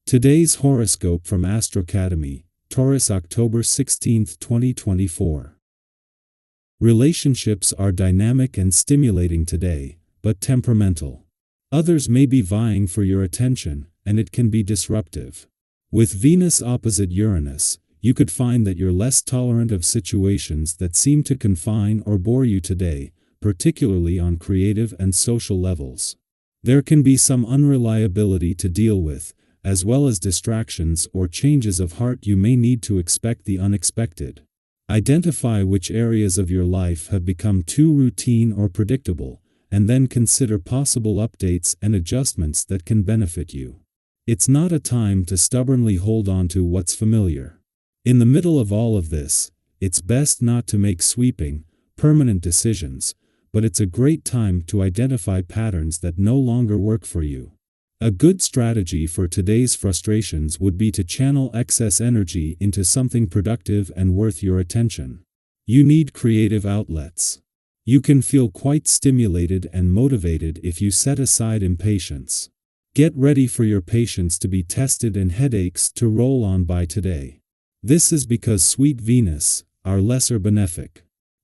Today's horoscope from AstroCademy, Taurus October 16, 2024. Relationships are dynamic and stimulating today, but temperamental. Others may be vying for your attention, and it can be disruptive. With Venus opposite Uranus, you could find that you're less tolerant of situations that seem to confine or bore you today, particularly on creative and social levels. There can be some unreliability to deal with, as well as distractions or changes of heart. You may need to expect the unexpected. Identify which areas of your life have become too routine or predictable, and then consider possible updates and adjustments that can benefit you. It's not a time to stubbornly hold on to what's familiar. In the middle of all of this, it's best not to make sweeping, permanent decisions, but it's a great time to identify patterns that no longer work for you. A good strategy for today's frustrations would be to channel excess energy into something productive and worth your attention. You need creative outlets. You can feel quite stimulated and motivated if you set aside impatience. Get ready for your patience to be tested and headaches to roll on by today. This is because sweet Venus, our lesser benefic,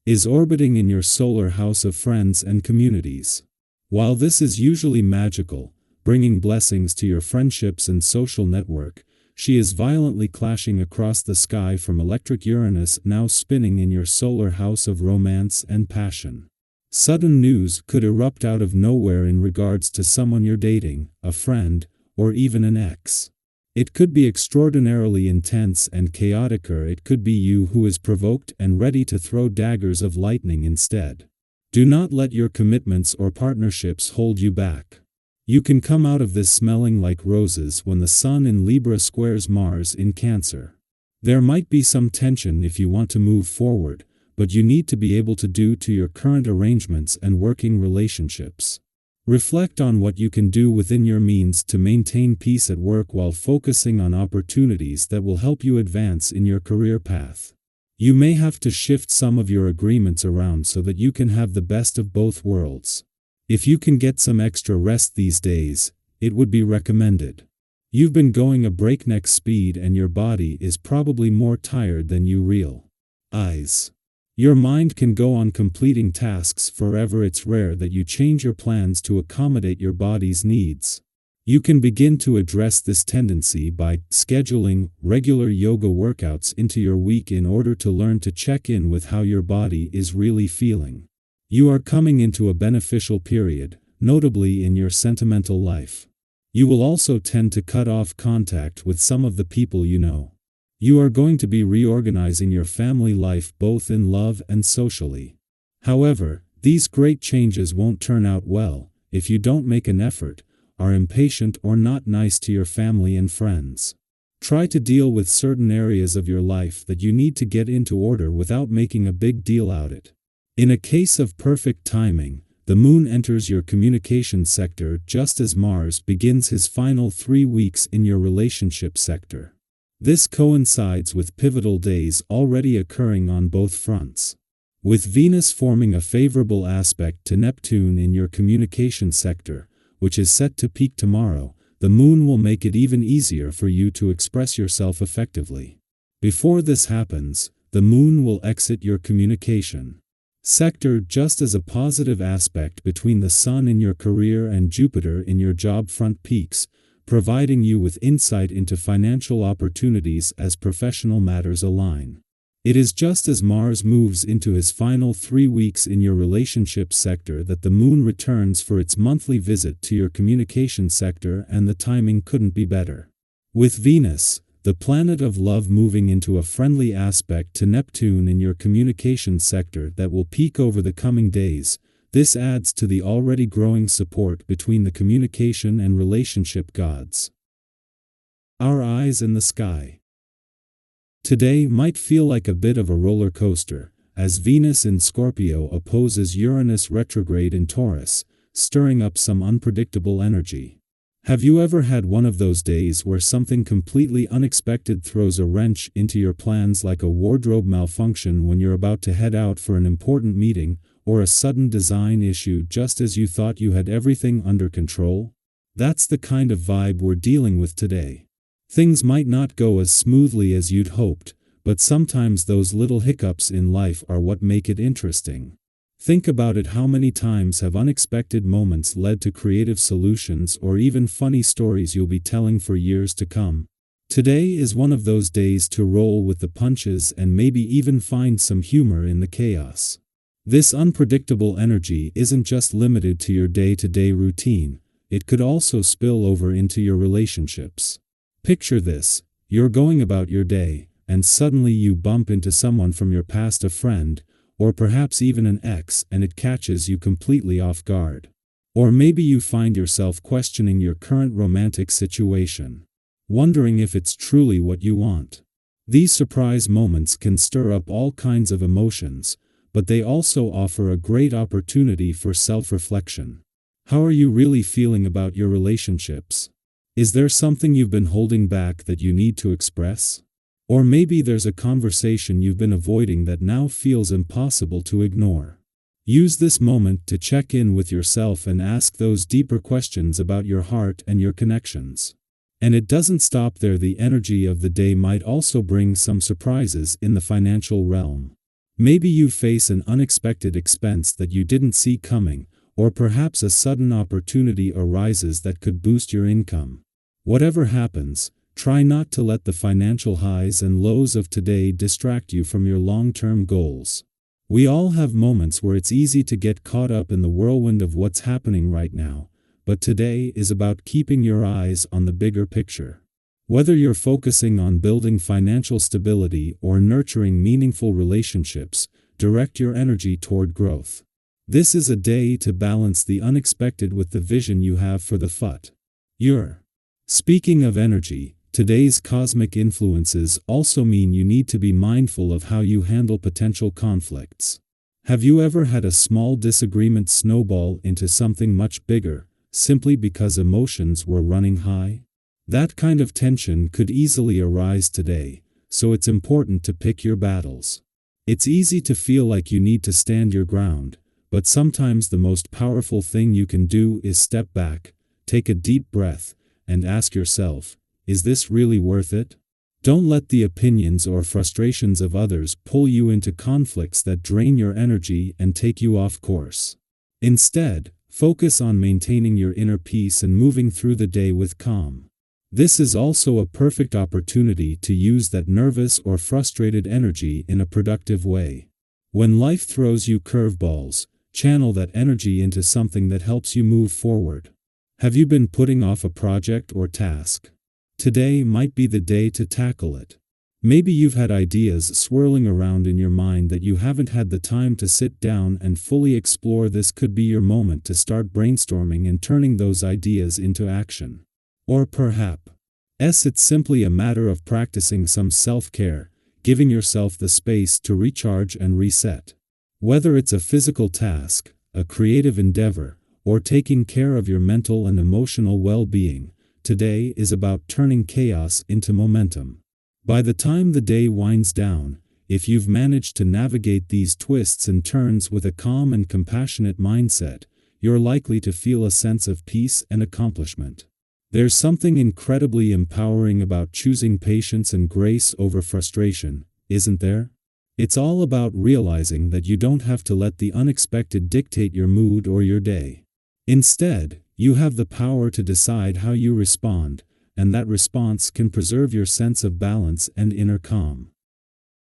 is orbiting in your solar house of friends and communities. While this is usually magical, bringing blessings to your friendships and social network, she is violently clashing across the sky from electric Uranus now spinning in your solar house of romance and passion. Sudden news could erupt out of nowhere in regards to someone you're dating, a friend, or even an ex. It could be extraordinarily intense and chaotic, or it could be you who is provoked and ready to throw daggers of lightning instead. Do not let your commitments or partnerships hold you back. You can come out of this smelling like roses when the Sun in Libra squares Mars in Cancer. There might be some tension if you want to move forward, but you need to be able to do to your current arrangements and working relationships. Reflect on what you can do within your means to maintain peace at work while focusing on opportunities that will help you advance in your career path. You may have to shift some of your agreements around so that you can have the best of both worlds. If you can get some extra rest these days, it would be recommended. You've been going a breakneck speed and your body is probably more tired than you realize. Your mind can go on completing tasks forever. It's rare that you change your plans to accommodate your body's needs. You can begin to address this tendency by scheduling regular yoga workouts into your week in order to learn to check in with how your body is really feeling. You are coming into a beneficial period, notably in your sentimental life. You will also tend to cut off contact with some of the people you know. You are going to be reorganizing your family life both in love and socially. However, these great changes won't turn out well if you don't make an effort, are impatient, or not nice to your family and friends. Try to deal with certain areas of your life that you need to get into order without making a big deal out of it. In a case of perfect timing, the Moon enters your communication sector just as Mars begins his final 3 weeks in your relationship sector. This coincides with pivotal days already occurring on both fronts. With Venus forming a favorable aspect to Neptune in your communication sector, which is set to peak tomorrow, the Moon will make it even easier for you to express yourself effectively. Before this happens, the Moon will exit your communication sector just as a positive aspect between the Sun in your career and Jupiter in your job front peaks, providing you with insight into financial opportunities as professional matters align. It is just as Mars moves into his final 3 weeks in your relationship sector that the Moon returns for its monthly visit to your communication sector, and the timing couldn't be better. With Venus, the planet of love, moving into a friendly aspect to Neptune in your communication sector that will peak over the coming days, this adds to the already growing support between the communication and relationship gods. Our eyes in the sky. Today might feel like a bit of a roller coaster, as Venus in Scorpio opposes Uranus retrograde in Taurus, stirring up some unpredictable energy. Have you ever had one of those days where something completely unexpected throws a wrench into your plans, like a wardrobe malfunction when you're about to head out for an important meeting, or a sudden design issue just as you thought you had everything under control? That's the kind of vibe we're dealing with today. Things might not go as smoothly as you'd hoped, but sometimes those little hiccups in life are what make it interesting. Think about it: how many times have unexpected moments led to creative solutions or even funny stories you'll be telling for years to come? Today is one of those days to roll with the punches and maybe even find some humor in the chaos. This unpredictable energy isn't just limited to your day-to-day routine, it could also spill over into your relationships. Picture this: you're going about your day, and suddenly you bump into someone from your past, a friend, or perhaps even an ex, and it catches you completely off guard. Or maybe you find yourself questioning your current romantic situation, wondering if it's truly what you want. These surprise moments can stir up all kinds of emotions, but they also offer a great opportunity for self-reflection. How are you really feeling about your relationships? Is there something you've been holding back that you need to express? Or maybe there's a conversation you've been avoiding that now feels impossible to ignore. Use this moment to check in with yourself and ask those deeper questions about your heart and your connections. And it doesn't stop there. The energy of the day might also bring some surprises in the financial realm. Maybe you face an unexpected expense that you didn't see coming, or perhaps a sudden opportunity arises that could boost your income. Whatever happens, try not to let the financial highs and lows of today distract you from your long-term goals. We all have moments where it's easy to get caught up in the whirlwind of what's happening right now, but today is about keeping your eyes on the bigger picture. Whether you're focusing on building financial stability or nurturing meaningful relationships, direct your energy toward growth. This is a day to balance the unexpected with the vision you have for the future. Speaking of energy, today's cosmic influences also mean you need to be mindful of how you handle potential conflicts. Have you ever had a small disagreement snowball into something much bigger, simply because emotions were running high? That kind of tension could easily arise today, so it's important to pick your battles. It's easy to feel like you need to stand your ground, but sometimes the most powerful thing you can do is step back, take a deep breath, and ask yourself, is this really worth it? Don't let the opinions or frustrations of others pull you into conflicts that drain your energy and take you off course. Instead, focus on maintaining your inner peace and moving through the day with calm. This is also a perfect opportunity to use that nervous or frustrated energy in a productive way. When life throws you curveballs, channel that energy into something that helps you move forward. Have you been putting off a project or task? Today might be the day to tackle it. Maybe you've had ideas swirling around in your mind that you haven't had the time to sit down and fully explore. This could be your moment to start brainstorming and turning those ideas into action. Or perhaps it's simply a matter of practicing some self-care, giving yourself the space to recharge and reset. Whether it's a physical task, a creative endeavor, or taking care of your mental and emotional well-being, today is about turning chaos into momentum. By the time the day winds down, if you've managed to navigate these twists and turns with a calm and compassionate mindset, you're likely to feel a sense of peace and accomplishment. There's something incredibly empowering about choosing patience and grace over frustration, isn't there? It's all about realizing that you don't have to let the unexpected dictate your mood or your day. Instead, you have the power to decide how you respond, and that response can preserve your sense of balance and inner calm.